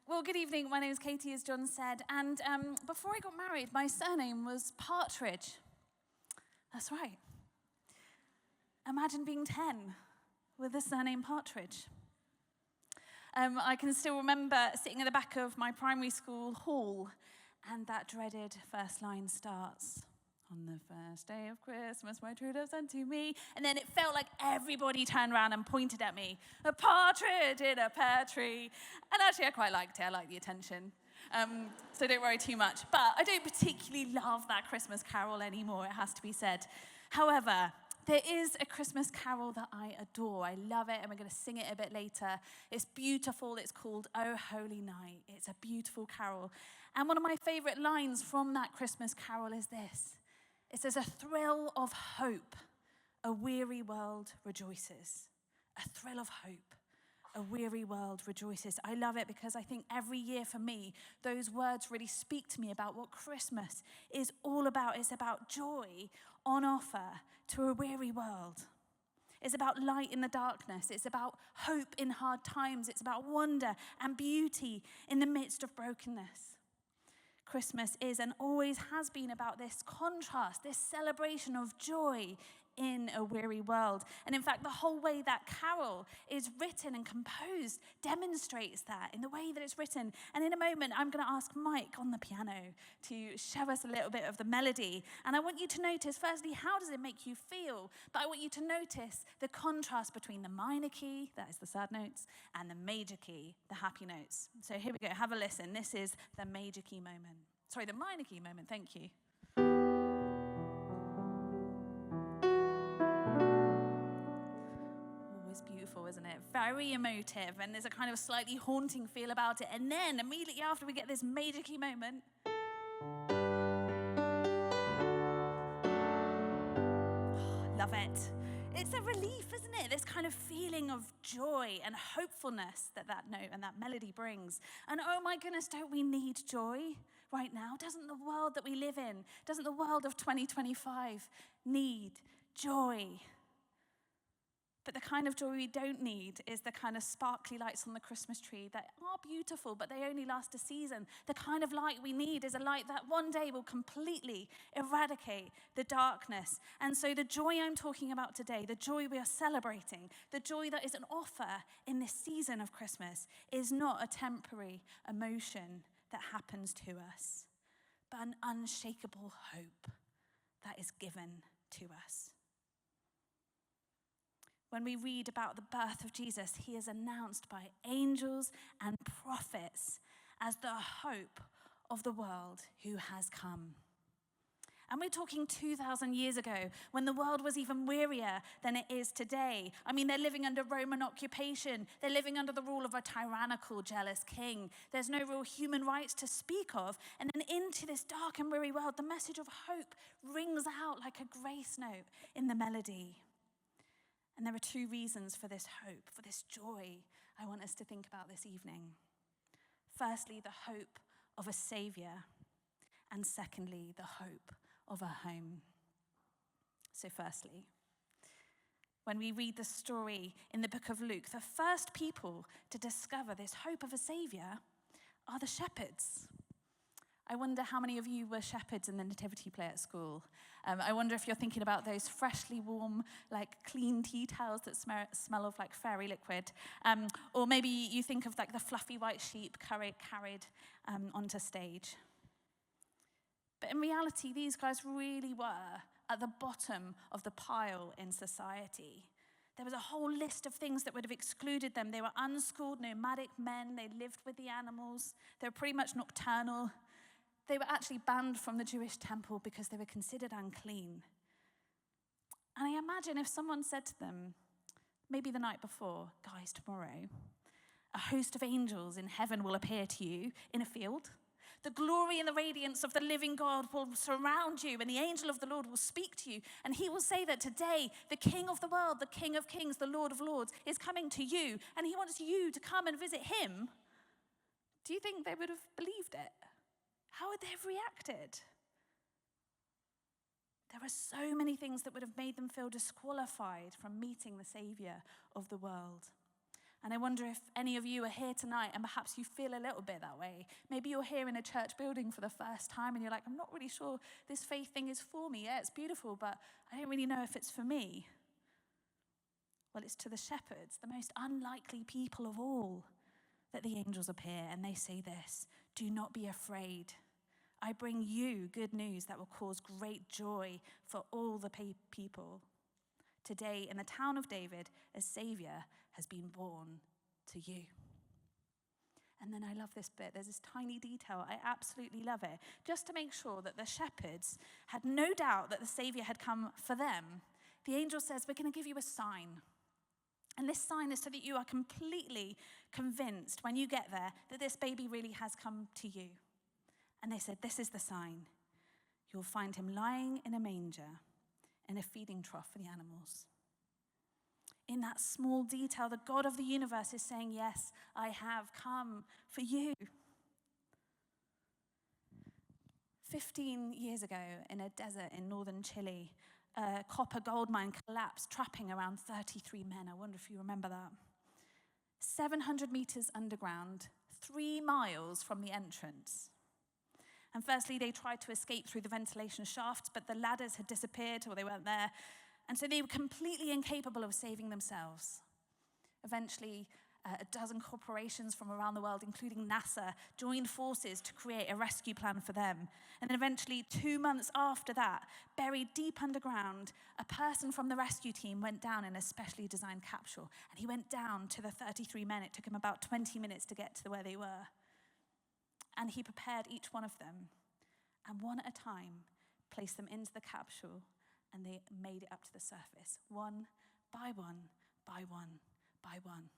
Well, good evening. My name is Katy, as John said. And before I got married, my surname was Partridge. That's right. Imagine being 10 with the surname Partridge. I can still remember sitting at the back of my primary school hall, and that dreaded first line starts. On the first day of Christmas, my true love sent to me. And then it felt like everybody turned around and pointed at me. A partridge in a pear tree. And actually, I quite liked it. I liked the attention. So don't worry too much. But I don't particularly love that Christmas carol anymore, it has to be said. However, there is a Christmas carol that I adore. I love it, and we're going to sing it a bit later. It's beautiful. It's called "O Holy Night." It's a beautiful carol. And one of my favorite lines from that Christmas carol is this. It says, "A thrill of hope, a weary world rejoices." A thrill of hope, a weary world rejoices. I love it because I think every year for me, those words really speak to me about what Christmas is all about. It's about joy on offer to a weary world. It's about light in the darkness. It's about hope in hard times. It's about wonder and beauty in the midst of brokenness. Christmas is and always has been about this contrast, this celebration of joy in a weary world. And in fact, the whole way that carol is written and composed demonstrates that in the way that it's written. And in a moment, I'm going to ask Mike on the piano to show us a little bit of the melody. And I want you to notice, firstly, how does it make you feel? But I want you to notice the contrast between the minor key, that is the sad notes, and the major key, the happy notes. So here we go, have a listen. This is the major key moment. Sorry, the minor key moment, thank you. Always beautiful, isn't it? Very emotive, and there's a kind of slightly haunting feel about it. And then immediately after we get this major key moment, love it. It's a relief, isn't it? This kind of feeling of joy and hopefulness that note and that melody brings. And oh my goodness, don't we need joy right now? Doesn't the world that we live in, doesn't the world of 2025 need joy? But the kind of joy we don't need is the kind of sparkly lights on the Christmas tree that are beautiful, but they only last a season. The kind of light we need is a light that one day will completely eradicate the darkness. And so the joy I'm talking about today, the joy we are celebrating, the joy that is an offer in this season of Christmas, is not a temporary emotion that happens to us, but an unshakable hope that is given to us. When we read about the birth of Jesus, he is announced by angels and prophets as the hope of the world who has come. And we're talking 2,000 years ago, when the world was even wearier than it is today. I mean, they're living under Roman occupation. They're living under the rule of a tyrannical, jealous king. There's no real human rights to speak of. And then into this dark and weary world, the message of hope rings out like a grace note in the melody. And there are two reasons for this hope, for this joy I want us to think about this evening. Firstly, the hope of a savior, and secondly, the hope of a home. So firstly, when we read the story in the book of Luke, the first people to discover this hope of a savior are the shepherds. I wonder how many of you were shepherds in the nativity play at school. I wonder if you're thinking about those freshly warm, like clean tea towels that smell of like fairy liquid. Or maybe you think of like the fluffy white sheep carried onto stage. But in reality, these guys really were at the bottom of the pile in society. There was a whole list of things that would have excluded them. They were unschooled, nomadic men. They lived with the animals. They were pretty much nocturnal. They were actually banned from the Jewish temple because they were considered unclean. And I imagine if someone said to them, maybe the night before, guys, tomorrow, a host of angels in heaven will appear to you in a field. The glory and the radiance of the living God will surround you, and the angel of the Lord will speak to you, and he will say that today, the King of the world, the King of kings, the Lord of lords, is coming to you, and he wants you to come and visit him. Do you think they would have believed it? How would they have reacted? There are so many things that would have made them feel disqualified from meeting the Savior of the world. And I wonder if any of you are here tonight and perhaps you feel a little bit that way. Maybe you're here in a church building for the first time and you're like, I'm not really sure this faith thing is for me. Yeah, it's beautiful, but I don't really know if it's for me. Well, it's to the shepherds, the most unlikely people of all, that the angels appear and they say this: do not be afraid. I bring you good news that will cause great joy for all the people. Today, in the town of David, a Savior has been born to you. And then I love this bit. There's this tiny detail. I absolutely love it. Just to make sure that the shepherds had no doubt that the Savior had come for them, the angel says, we're going to give you a sign. And this sign is so that you are completely convinced when you get there that this baby really has come to you. And they said, this is the sign. You'll find him lying in a manger in a feeding trough for the animals. In that small detail, the God of the universe is saying, yes, I have come for you. 15 years ago, in a desert in northern Chile, a copper gold mine collapsed, trapping around 33 men. I wonder if you remember that. 700 meters underground, 3 miles from the entrance. And firstly, they tried to escape through the ventilation shafts, but the ladders had disappeared or they weren't there. And so they were completely incapable of saving themselves. Eventually, a dozen corporations from around the world, including NASA, joined forces to create a rescue plan for them. And then eventually, 2 months after that, buried deep underground, a person from the rescue team went down in a specially designed capsule. And he went down to the 33 men. It took him about 20 minutes to get to where they were. And he prepared each one of them, and one at a time, placed them into the capsule, and they made it up to the surface, one by one, by one, by one.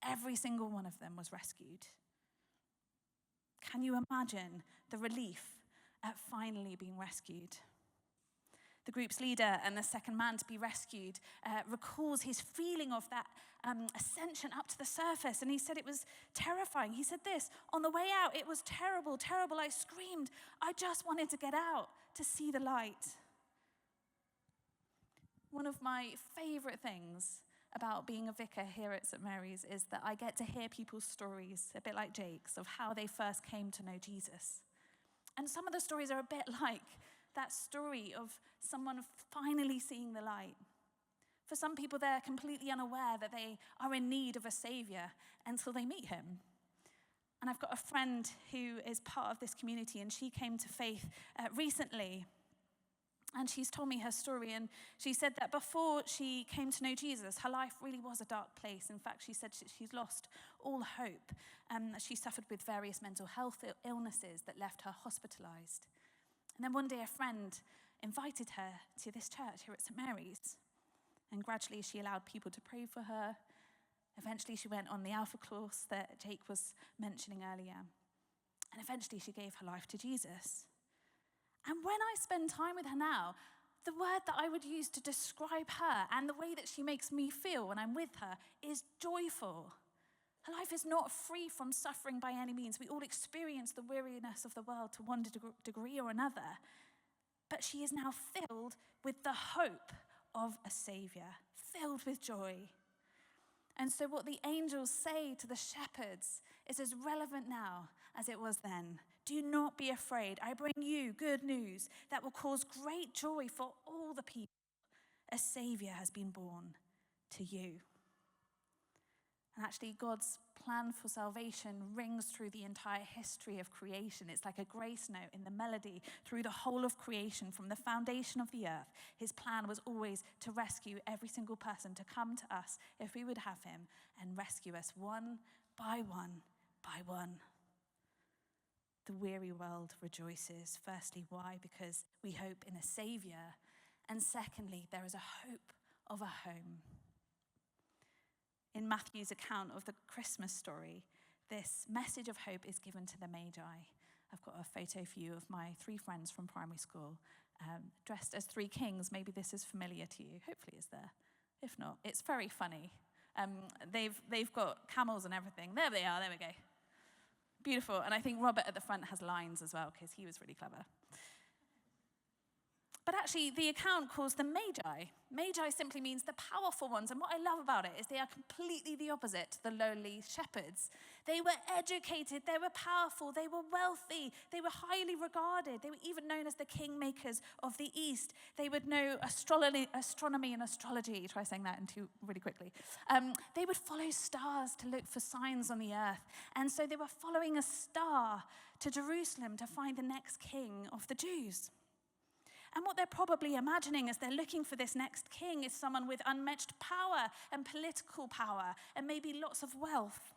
Every single one of them was rescued. Can you imagine the relief at finally being rescued? The group's leader and the second man to be rescued recalls his feeling of that ascension up to the surface. And he said it was terrifying. He said this: on the way out, it was terrible, terrible. I screamed. I just wanted to get out to see the light. One of my favorite things about being a vicar here at St. Mary's is that I get to hear people's stories, a bit like Jake's, of how they first came to know Jesus. And some of the stories are a bit like that story of someone finally seeing the light. For some people, they're completely unaware that they are in need of a savior until they meet him. And I've got a friend who is part of this community, and she came to faith recently. And she's told me her story, and she said that before she came to know Jesus, her life really was a dark place. In fact, she said she's lost all hope. She suffered with various mental health illnesses that left her hospitalized. And then one day a friend invited her to this church here at St. Mary's. And gradually she allowed people to pray for her. Eventually she went on the Alpha course that Jake was mentioning earlier. And eventually she gave her life to Jesus. And when I spend time with her now, the word that I would use to describe her and the way that she makes me feel when I'm with her is joyful. Her life is not free from suffering by any means. We all experience the weariness of the world to one degree or another. But she is now filled with the hope of a savior, filled with joy. And so what the angels say to the shepherds is as relevant now as it was then. Do not be afraid. I bring you good news that will cause great joy for all the people. A savior has been born to you. And actually, God's plan for salvation rings through the entire history of creation. It's like a grace note in the melody through the whole of creation, from the foundation of the earth. His plan was always to rescue every single person, to come to us if we would have him, and rescue us one by one by one. The weary world rejoices. Firstly, why? Because we hope in a savior. And secondly, there is a hope of a home. In Matthew's account of the Christmas story, this message of hope is given to the Magi. I've got a photo for you of my 3 friends from primary school, dressed as 3 kings. Maybe this is familiar to you. Hopefully it's there. If not, it's very funny. They've got camels and everything. There they are. There we go. Beautiful. And I think Robert at the front has lines as well, because he was really clever. But actually, the account calls them magi. Magi simply means the powerful ones. And what I love about it is they are completely the opposite to the lowly shepherds. They were educated, they were powerful, they were wealthy, they were highly regarded. They were even known as the kingmakers of the East. They would know astronomy and astrology. Try saying that into really quickly. They would follow stars to look for signs on the earth. And so they were following a star to Jerusalem to find the next king of the Jews. And what they're probably imagining as they're looking for this next king is someone with unmatched power and political power and maybe lots of wealth.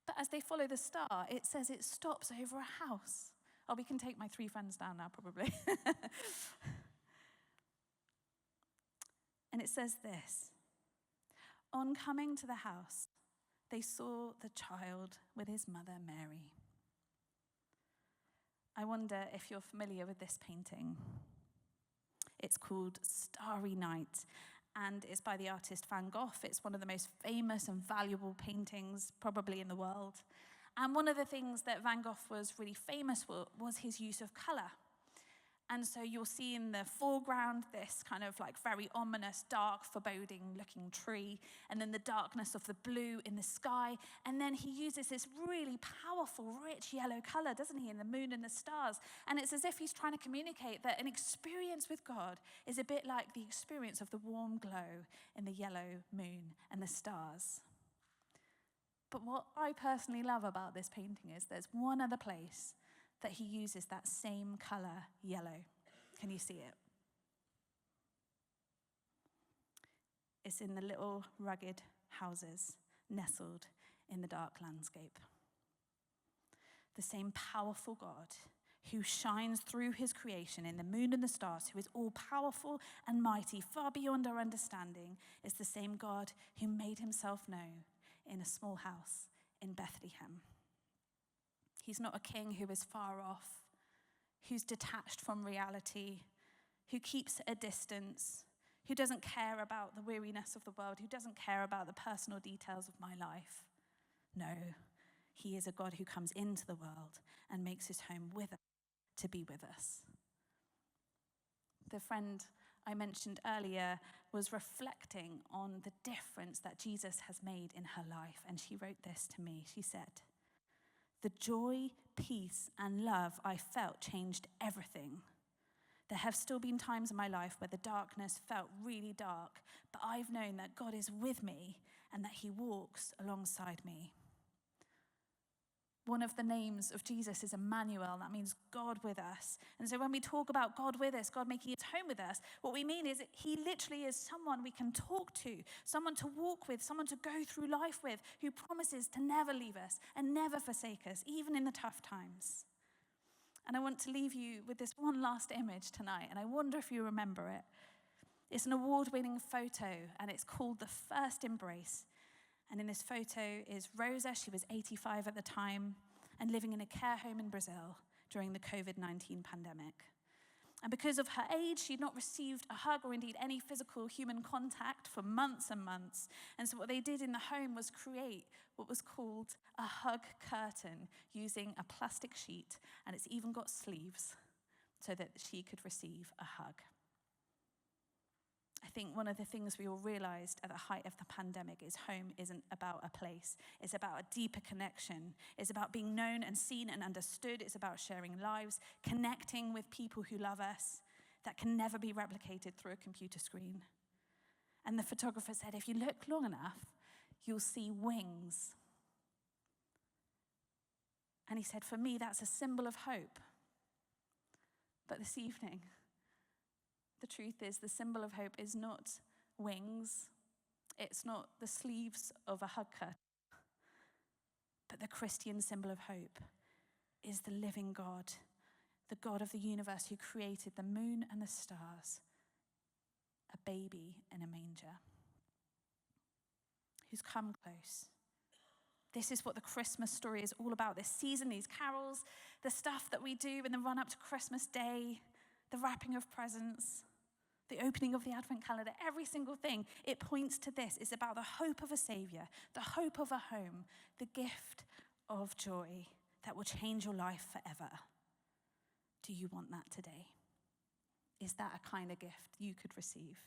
But as they follow the star, it says it stops over a house. Oh, we can take my 3 friends down now, probably. And it says this: on coming to the house, they saw the child with his mother Mary. I wonder if you're familiar with this painting. It's called Starry Night, and it's by the artist Van Gogh. It's one of the most famous and valuable paintings probably in the world. And one of the things that Van Gogh was really famous for was his use of colour. And so you'll see in the foreground this kind of like very ominous, dark, foreboding-looking tree, and then the darkness of the blue in the sky. And then he uses this really powerful, rich yellow colour, doesn't he, in the moon and the stars. And it's as if he's trying to communicate that an experience with God is a bit like the experience of the warm glow in the yellow moon and the stars. But what I personally love about this painting is there's one other place that he uses that same colour, yellow. Can you see it? It's in the little rugged houses nestled in the dark landscape. The same powerful God who shines through his creation in the moon and the stars, who is all powerful and mighty, far beyond our understanding, is the same God who made himself known in a small house in Bethlehem. He's not a king who is far off, who's detached from reality, who keeps a distance, who doesn't care about the weariness of the world, who doesn't care about the personal details of my life. No, he is a God who comes into the world and makes his home with us to be with us. The friend I mentioned earlier was reflecting on the difference that Jesus has made in her life, and she wrote this to me. She said, "The joy, peace, and love I felt changed everything. There have still been times in my life where the darkness felt really dark, but I've known that God is with me and that he walks alongside me." One of the names of Jesus is Emmanuel. That means God with us. And so when we talk about God with us, God making his home with us, what we mean is that he literally is someone we can talk to, someone to walk with, someone to go through life with, who promises to never leave us and never forsake us, even in the tough times. And I want to leave you with this one last image tonight, and I wonder if you remember it. It's an award-winning photo, and it's called The First Embrace. And in this photo is Rosa. She was 85 at the time and living in a care home in Brazil during the COVID-19 pandemic. And because of her age, she'd not received a hug or indeed any physical human contact for months and months. And so what they did in the home was create what was called a hug curtain using a plastic sheet, and it's even got sleeves so that she could receive a hug. I think one of the things we all realized at the height of the pandemic is home isn't about a place. It's about a deeper connection. It's about being known and seen and understood. It's about sharing lives, connecting with people who love us that can never be replicated through a computer screen. And the photographer said, if you look long enough, you'll see wings. And he said, for me, that's a symbol of hope. But this evening, the truth is, the symbol of hope is not wings. It's not the sleeves of a hug curtain. But the Christian symbol of hope is the living God, the God of the universe who created the moon and the stars, a baby in a manger, who's come close. This is what the Christmas story is all about. This season, these carols, the stuff that we do in the run-up to Christmas Day, the wrapping of presents, the opening of the Advent calendar, every single thing, it points to this. It's about the hope of a Savior, the hope of a home, the gift of joy that will change your life forever. Do you want that today? Is that a kind of gift you could receive?